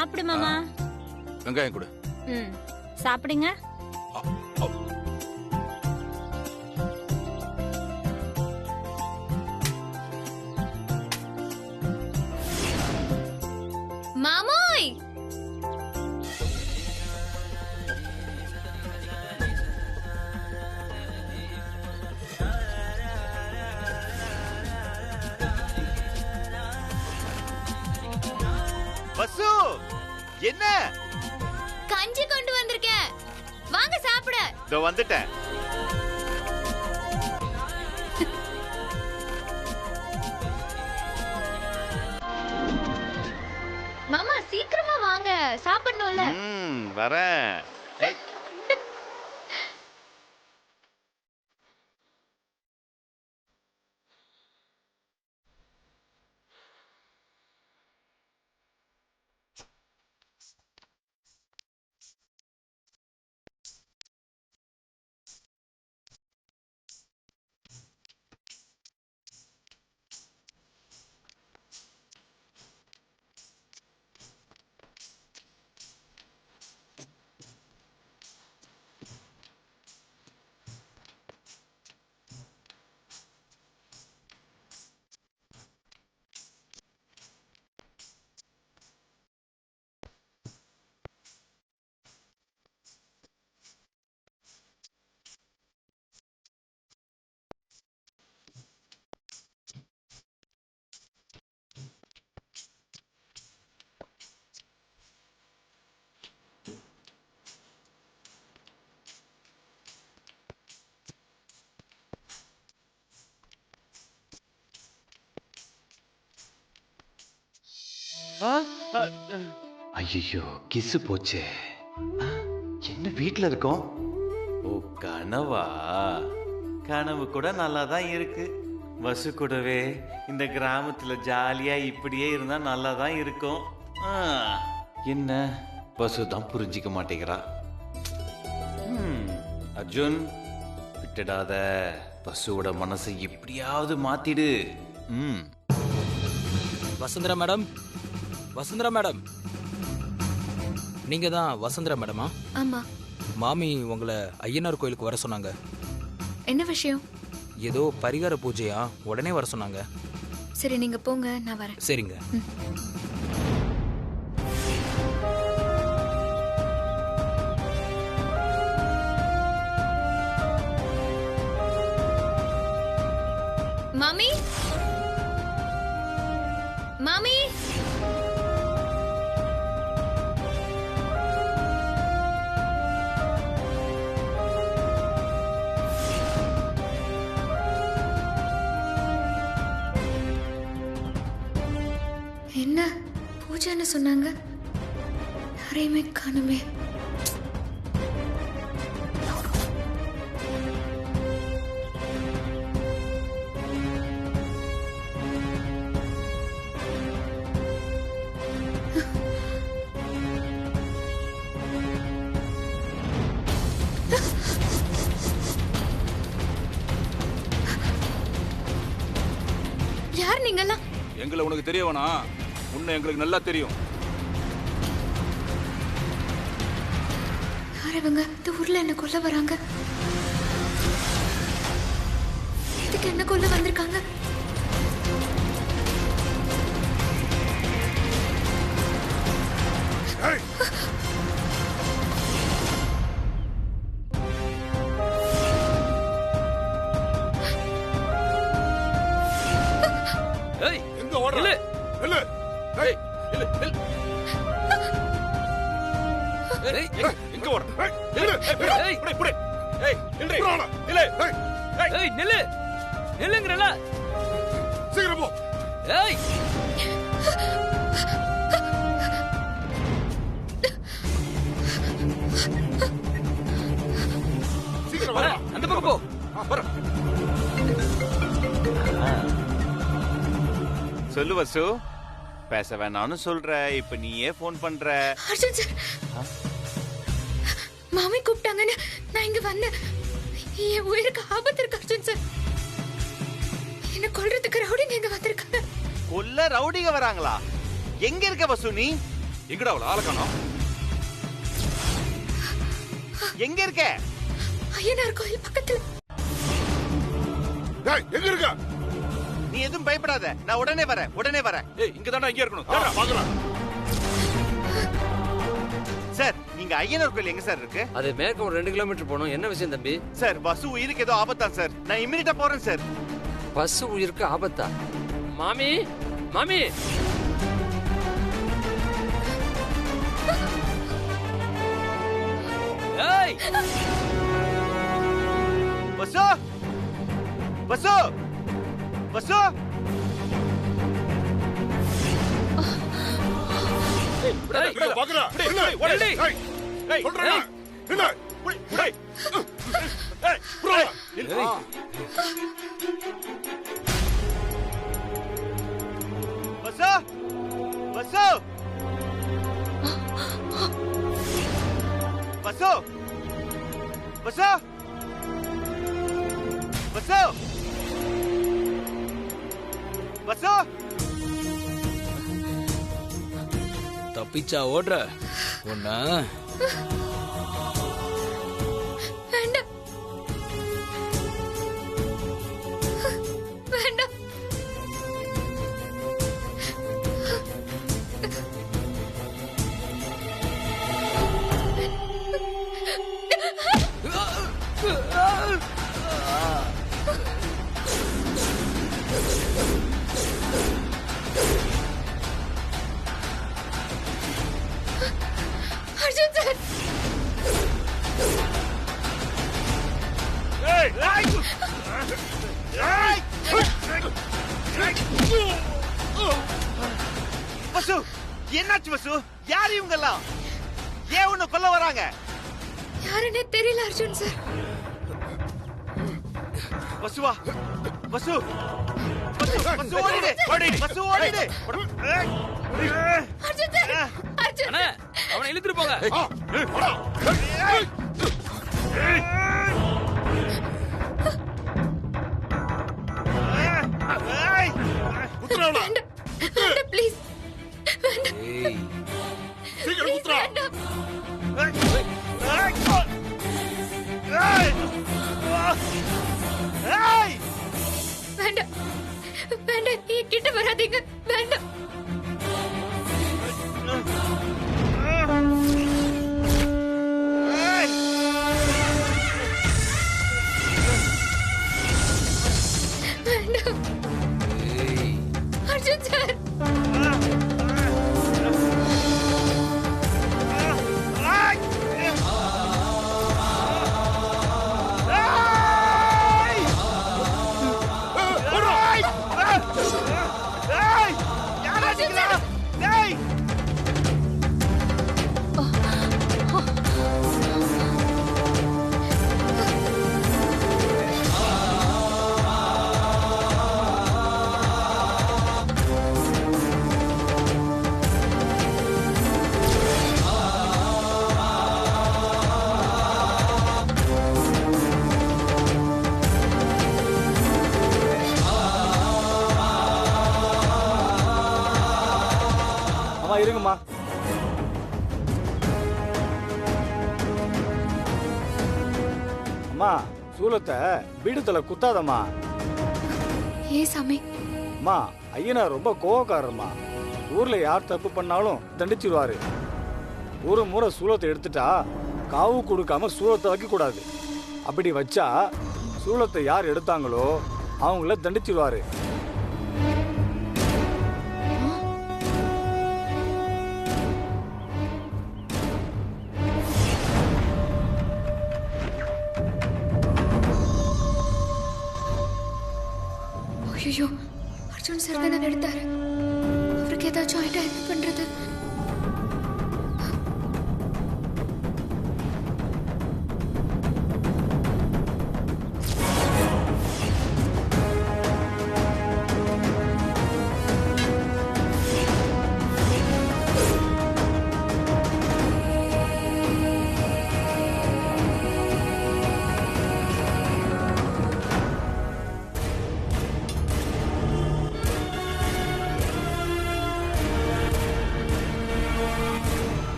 சாப்பிடு மாமா. வெங்காயம் கொடு. சாப்பிடுங்க. மாமோய், வசு என்ன? கஞ்சி கொண்டு வந்திருக்கேன், வாங்க சாப்பிட. இதோ வந்துட்டேன். மாமா சீக்கிரமா வாங்க, சாப்பிடணும்ல. வரேன். ஐயோ, கிசு போச்சே. என்ன வீட்ல இருக்கோம்? ஓ, கனவா? கனவு கூட நல்லா தான் இருக்கு. வசு கூடவே இந்த கிராமத்துல ஜாலியா இப்படியே இருந்தா நல்லா தான் இருக்கும். என்ன பசு தான் புரிஞ்சிக்க மாட்டேங்கிறா. அர்ஜுன், விட்டுடாத. பசுவோட மனசை எப்படியாவது மாத்திடு. வசுந்தரா மேடம், வசுந்தரா மேடம், நீங்க தான் வசுந்தரா மேடமா? ஆமா. மாமி உங்களை ஐயனார் கோயிலுக்கு வர சொன்னாங்க. என்ன விஷயம்? ஏதோ பரிகார பூஜையா, உடனே வர சொன்னாங்க. சரி, நீங்க போங்க, நான் வரேன். சரிங்க. மாமி, மாமி, என்ன பூஜைன்னு சொன்னாங்க, யாரையுமே காணுமே. யார் நீங்கெல்லாம்? எங்களை உனக்கு தெரிய வேணாம், உன்னை எங்களுக்கு நல்லா தெரியும். யார் இவங்க? இந்த ஊர்ல என்ன கொல்ல வராங்க? இதுக்கு என்ன கொல்ல வந்திருக்காங்க? எங்க ஓடுற? இல்ல ஏய், இல்ல இல்ல. எங்க ஓடுற? இல்ல ஏய், புடி புடி. ஏய், நில்றி. இல்ல ஏய், ஏய் நில்லு, நில்லுங்கறல. சீக்கிரம் போ. ஏய், சீக்கிரம் வா. அந்த பக்கம் போ. வர. சொல்லு வசு. பேச வேணாம்னு சொல்ற, இப்ப நீயே போன் பண்ற. அர்ஜுன் சார், மாமி கூப்பிட்டாங்கன்னு நான் இங்க வந்தேன். என் உயிருக்கு ஆபத்து இருக்கு அர்ஜுன் சார். என்ன கொல்றதுக்கு ரவுடிங்க இங்க வந்திருக்காங்க. கொல்ல ரவுடிங்க வராங்களா? எங்க இருக்க வசு நீ? எங்கடா அவள ஆள காணோம்? எங்க இருக்க? ஐயனார் கோயில் பக்கத்துல. டேய் எங்க இருக்க? நீ எதுவும் பயப்படாத, நான் உடனே வரேன். ஏய் இங்க தான்டா இங்க இருக்கணும். தேடுடா. பாக்குறேன். சார், நீங்க ஐயனார் கோயில் எங்க சார் இருக்கு? அது மேற்க ஒரு 2 கிலோமீட்டர் போகணும். என்ன விஷயம் தம்பி? சார், வசு உயிருக்கு ஏதோ ஆபத்தான் சார். நான் இம்மீடியட்டா போறேன் சார். பஸ் உயிருக்கு ஆபத்தா? மாமி மாமி ஏய் வசு! வசு! வசு! டேய், டேய் பாக்குறேன். டேய், ஓடு. டேய். டேய், டேய், சொல்றேன். என்ன? டேய். டேய், புறா. நில்லு. வசு! வசு! வசு! வசு! வசு! வசு! தப்பிச்சா ஓடுற ஒண்ணா? வேண்டாம் வேண்டாம். அர்ஜுன் சார், ஏய், ஏய். ஏய்! வசு! என்னாச்சு வசு? யார் இவங்கெல்லாம்? ஏன் உன்னை கொல்ல வராங்க? யாருன்னே தெரியல அர்ஜுன் சார். வசுவா? வசு! வசு! வசு ஓடிடு! வசு ஓடிடு! அர்ஜுன் சார், அர்ஜுன் அண்ணே, அவனை இழுத்துட்டு போங்க. ஆ, ஏய், வாடா. ஏய்! ஏய்! குத்துறா அவள. வேண்டாம் வேண்டாம் ப்ளீஸ் வேண்டாம் ஏய் சீக்கிரம் ப்ளீஸ் குத்துறா. வேண்டாம். வேண்டாம் வேண்டாம், நீ கிட்ட வராதீங்க. வேண்டாம். வேண்டாம் ஏய் அர்ஜுன் சார். இருங்கம்மா. அம்மா, சூலத்தை பீடத்துல குத்தாதம்மா. ஏ சாமி, அம்மா, ஐயனார் ரொம்ப கோவக்காரம்மா. ஊர்ல யார் தப்பு பண்ணாலும் தண்டிச்சிருவாரு. ஒரு முறை சூலத்தை எடுத்துட்டா காவு கொடுக்காம சூலத்தை வைக்க கூடாது. அப்படி வச்சா சூலத்தை யார் எடுத்தாங்களோ அவங்கள தண்டிச்சிருவாரு. ஐயோ, அர்ஜுன் சார் தானே எடுத்தாரு. அவருக்கு ஏதாச்சும் ஆயிட்டா என்ன பண்றது?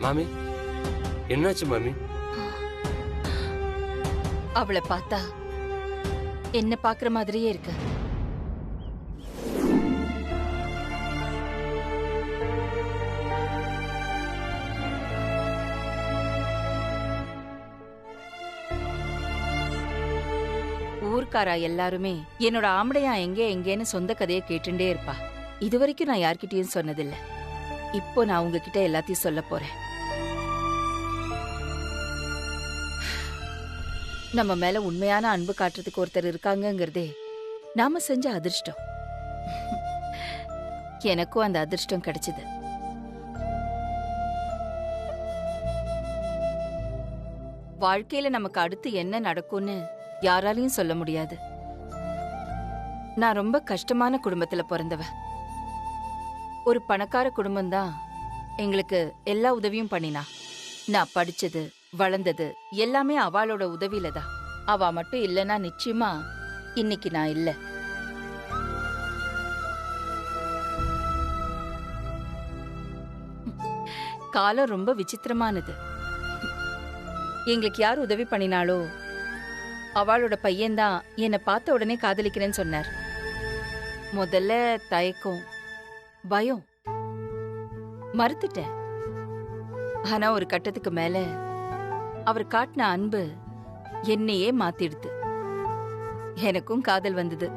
மாமி என்னாச்சு மாமி? அவளை பார்த்தா என்ன பாக்குற மாதிரியே இருக்கு. ஊர்க்காரா எல்லாருமே என்னோட ஆம்படையா எங்கேன்னு சொந்த கதையை கேட்டுட்டே இருப்பா. இது வரைக்கும் நான் யார்கிட்டயும் சொன்னதில்ல. இப்போ நான் உங்ககிட்ட எல்லாத்தையும் சொல்ல போறேன். நம்ம மேல உண்மையான அன்பு காட்டுறதுக்கு ஒருத்தர் இருக்காங்கங்கிறதே நாம செஞ்ச அதிர்ஷ்டம். எனக்கும் அந்த அதிர்ஷ்டம் கிடைச்சது. வாழ்க்கையில நமக்கு அடுத்து என்ன நடக்கும்னு யாராலையும் சொல்ல முடியாது. நான் ரொம்ப கஷ்டமான குடும்பத்துல பிறந்தவ. ஒரு பணக்கார குடும்பம்தான் எங்களுக்கு எல்லா உதவியும் பண்ணினா. நான் படிச்சது வளர்ந்தது எல்லாமே அவளோட உதவியில தான். அவ மட்டும் இல்லைன்னா நிச்சயமா இன்னைக்கு நான் இல்ல. காலம் ரொம்ப விசித்திரமானது. எங்களுக்கு யார் உதவி பண்ணினாலோ அவளோட பையன்தான் என்னை பார்த்த உடனே காதலிக்கிறேன்னு சொன்னார். முதல்ல தயக்கம், பயம், மறுத்துட்டேன். ஆனா ஒரு கட்டத்துக்கு மேல அவர் காட்டின அன்பு என்னையே மாத்திடுது. எனக்கும் காதல் வந்தது.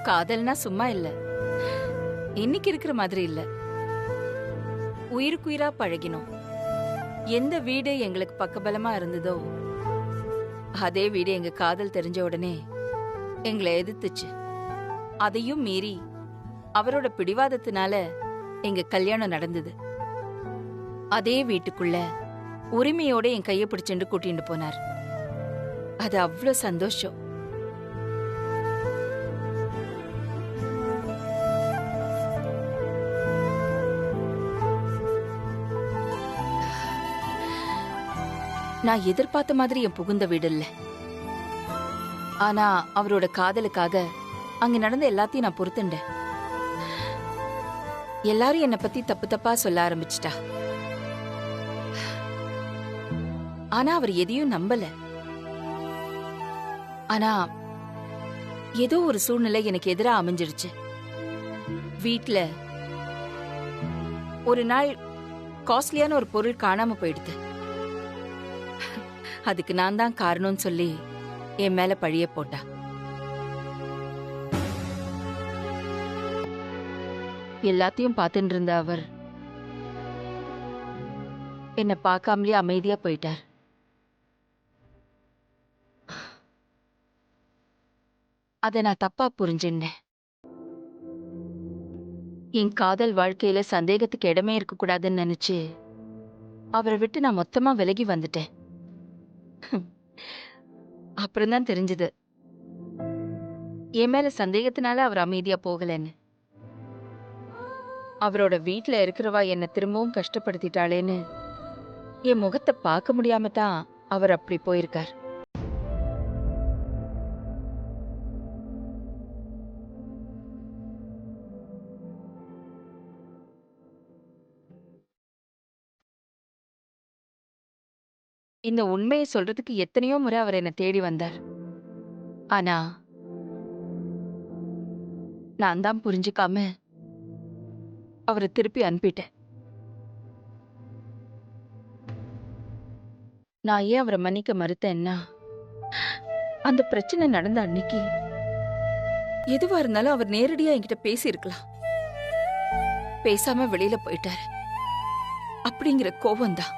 காதல்னா சும்மா இல்ல, இன்னைக்கு இருக்கிற மாதிரி இல்ல. உயிருக்குயிரா பழகினோம். எந்த வீடு எங்களுக்கு பக்கபலமா இருந்ததோ அதே வீடு எங்க காதல் தெரிஞ்ச உடனே எங்களை எதிர்த்துச்சு. அதையும் மீறி அவரோட பிடிவாதத்தினால எங்க கல்யாணம் நடந்தது. அதே வீட்டுக்குள்ள உரிமையோட என் கையை பிடிச்சுட்டு கூட்டிட்டு போனார். அது அவ்வளோ சந்தோஷம். நான் எதிர்பார்த்த மாதிரி என் புகுந்த வீடு இல்ல. ஆனா அவரோட காதலுக்காக அங்க நடந்த எல்லாத்தையும் நான் பொறுத்துண்டேன். எல்லாரும் என்னை பத்தி தப்பு தப்பா சொல்ல ஆரம்பிச்சிட்டா. ஆனா அவர் எதையும் நம்பல. ஆனா ஏதோ ஒரு சூழ்நிலை எனக்கு எதிரா அமைஞ்சிருச்சு. வீட்ல ஒரு நாள் காஸ்ட்லியான ஒரு பொருள் காணாம போயிடுது. அதுக்கு நான் தான் காரணம்னு சொல்லி என் மேல பழிய போட்டா. எல்லாத்தையும் பார்த்துட்டு இருந்த அவர் என்னை பார்க்காமலே அமைதியா போயிட்டார். அதை நான் தப்பா புரிஞ்சிருந்தேன். என் காதல் வாழ்க்கையில சந்தேகத்துக்கு இடமே இருக்க கூடாதுன்னு நினைச்சு அவரை விட்டு நான் மொத்தமா விலகி வந்துட்டேன். அப்புறம்தான் தெரிஞ்சது என் மேல சந்தேகத்தினால அவர் அமைதியா போகலன்னு. அவரோட வீட்டுல இருக்கிறவா என்ன திரும்பவும் கஷ்டப்படுத்திட்டாளேன்னு என் முகத்தை பார்க்க முடியாம தான் அவர் அப்படி போயிருக்கார். இந்த உண்மையை சொல்றதுக்கு எத்தனையோ முறை அவர் என்னை தேடி வந்தார். ஆனா நான் தான் புரிஞ்சுக்காம அவரை திருப்பி அனுப்பிட்டேன். நான் ஏன் அவரை மன்னிக்க மறுத்தேன்னா, அந்த பிரச்சனை நடந்த அன்னைக்கு எதுவா இருந்தாலும் அவர் நேரடியா என்கிட்ட பேசியிருக்கலாம். பேசாம வெளியில போயிட்டாரு அப்படிங்கிற கோபம்தான்.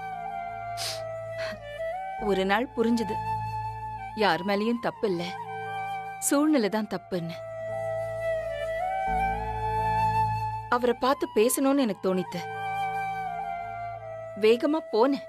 ஒரு நாள் புரிஞ்சது, யார் மேலேயும் தப்பு இல்ல, சூழ்நிலை தான் தப்புன்னு. அவரை பார்த்து பேசணும்னு எனக்கு தோணித்து. வேகமா போனேன்.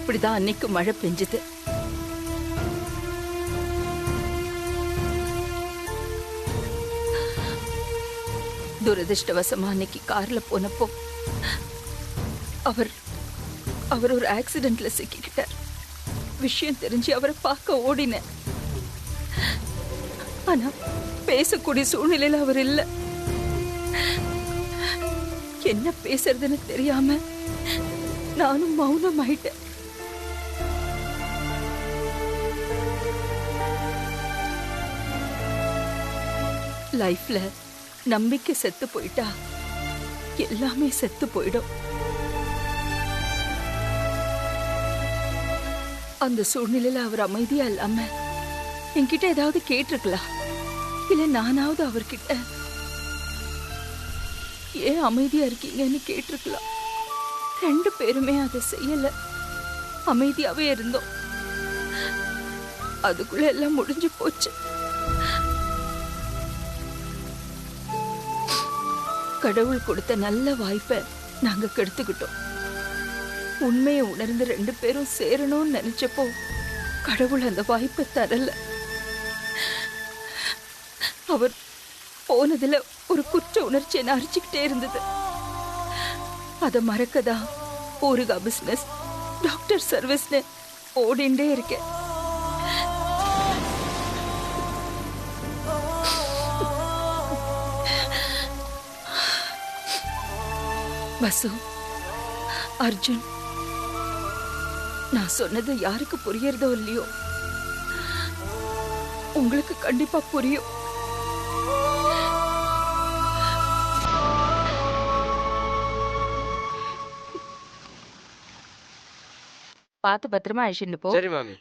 அப்படிதான் அன்னைக்கு மழை பெஞ்சது. துரதிருஷ்டவசமா அன்னைக்கு கார்ல போனப்போ அவர் ஒரு ஆக்சிடென்ட்ல சிக்கிக்கிட்டார். விஷயம் தெரிஞ்சு அவரை பார்க்க ஓடினேன். ஆனா பேசக்கூடிய சூழ்நிலையில அவர் இல்ல. என்ன பேசுறதுன்னு தெரியாம நானும் மௌனம் ஆயிட்டேன். லைஃப்ல நம்பிக்கை செத்து போயிட்டா எல்லாமே செத்து போயிடும். அந்த சூழ்நிலையில அவர் அமைதியா இல்லாம என்கிட்ட ஏதாவது கேட்டிருக்கலாம். இல்ல நானாவது அவர்கிட்ட ஏன் அமைதியா இருக்கீங்கன்னு கேட்டிருக்கலாம். 2 பேருமே அதை செய்யல. அமைதியாவே இருந்தோம். அதுக்குள்ள எல்லாம் முடிஞ்சு போச்சு. கடவுள் கொடுத்த நல்ல வாய்ப்பை நாங்க கெடுத்துக்கிட்டோம். உண்மையை உணர்ந்து 2 பேரும் சேரணும்னு நினைச்சப்போ கடவுள் அந்த வாய்ப்பை தரல. அவர் போனதுல ஒரு குற்ற உணர்ச்சி என்ன அரிச்சுக்கிட்டே இருந்தது. அதை மறக்கதான் ஊருகா பிசினஸ், டாக்டர் சர்வீஸ்னு ஓடிண்டே இருக்கேன். வசு, அர்ஜுன், நான் சொன்னது யாருக்கு புரியறதோ இல்லையோ, உங்களுக்கு கண்டிப்பா புரியும். பார்த்து பத்திரமா அழிச்சுட்டு போ. சரி மாமி.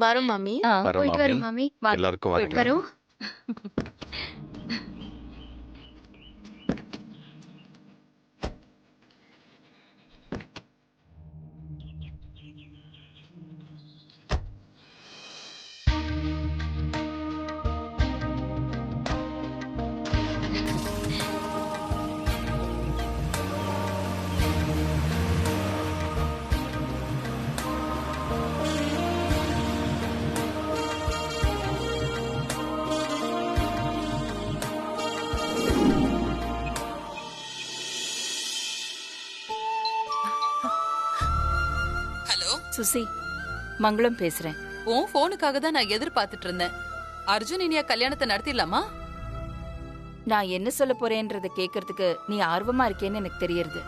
வரோம் மாமி. போயிட்டு வரோம் மாமி. எல்லாருக்கும் போயிட்டு வரோம். சுசி, மங்களம் பேசுறேன். உன் போனுக்காக தான் நான் எதிர்பார்த்துட்டு இருந்தேன். அர்ஜுன் இனியா கல்யாணத்தை நடத்திடலாமா? நான் என்ன சொல்ல போறேன்றத கேட்கறதுக்கு நீ ஆர்வமா இருக்கேன்னு எனக்கு தெரியறது.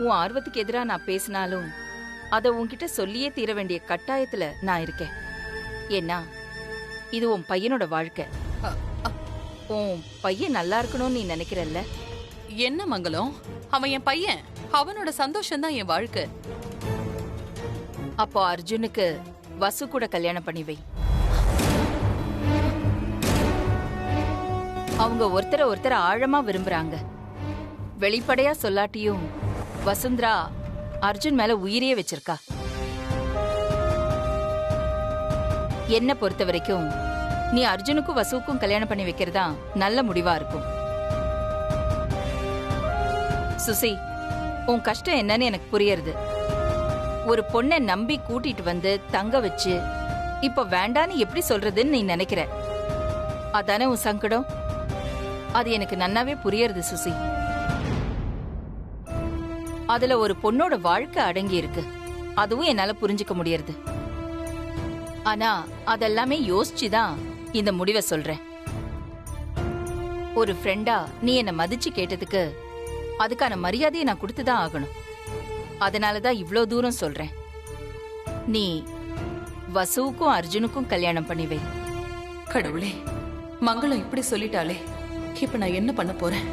உன் ஆர்வத்துக்கு எதிரா நான் பேசினாலும் அதை உன்கிட்ட சொல்லியே தீர வேண்டிய கட்டாயத்துல நான் இருக்கேன். ஏன்னா இது உன் பையனோட வாழ்க்கை. உன் பையன் நல்லா இருக்கணும்னு நீ நினைக்கிறல்ல? என்ன மங்களம், அவன் என் பையன். அவனோட சந்தோஷம் தான் என் வாழ்க்கை. அப்போ அர்ஜுனுக்கு வசு கூட கல்யாணம் பண்ணி வை. அவங்க ஒருத்தரை ஆழமா விரும்புறாங்க. வெளிப்படையா சொல்லாட்டியும் வசுந்தரா அர்ஜுன் மேல உயிரையே வச்சிருக்கா. என்ன பொறுத்த வரைக்கும் நீ அர்ஜுனுக்கும் வசுவுக்கும் கல்யாணம் பண்ணி வைக்கிறதா நல்ல முடிவா இருக்கும். சுசி, உன் கஷ்டம் என்னன்னு எனக்கு புரியுது. ஒரு பொண்ணை நம்பி கூட்டிட்டு வந்து தங்க வச்சு இப்ப வேண்டான்னு எப்படி சொல்றதுன்னு நீ நினைக்கிற. அதானே உன் சங்கடம்? அது எனக்கு நன்னாவே புரியறது சுசி. அதுல ஒரு பொண்ணோட வாழ்க்கை அடங்கி இருக்கு. அதுவும் என்னால புரிஞ்சுக்க முடியறது. ஆனா அதெல்லாமே யோசிச்சுதான் இந்த முடிவை சொல்றேன். ஒரு ஃப்ரெண்டா நீ என்ன மதிச்சு கேட்டதுக்கு அதுக்கான மரியாதையை நான் கொடுத்துதான் ஆகணும். அதனாலதான் இவ்ளோ தூரம் சொல்றேன். நீ வசுவுக்கும் அர்ஜுனுக்கும் கல்யாணம் பண்ணி வை. கடவுளே, மங்களம் இப்படி சொல்லிட்டாளே, இப்ப நான் என்ன பண்ண போறேன்?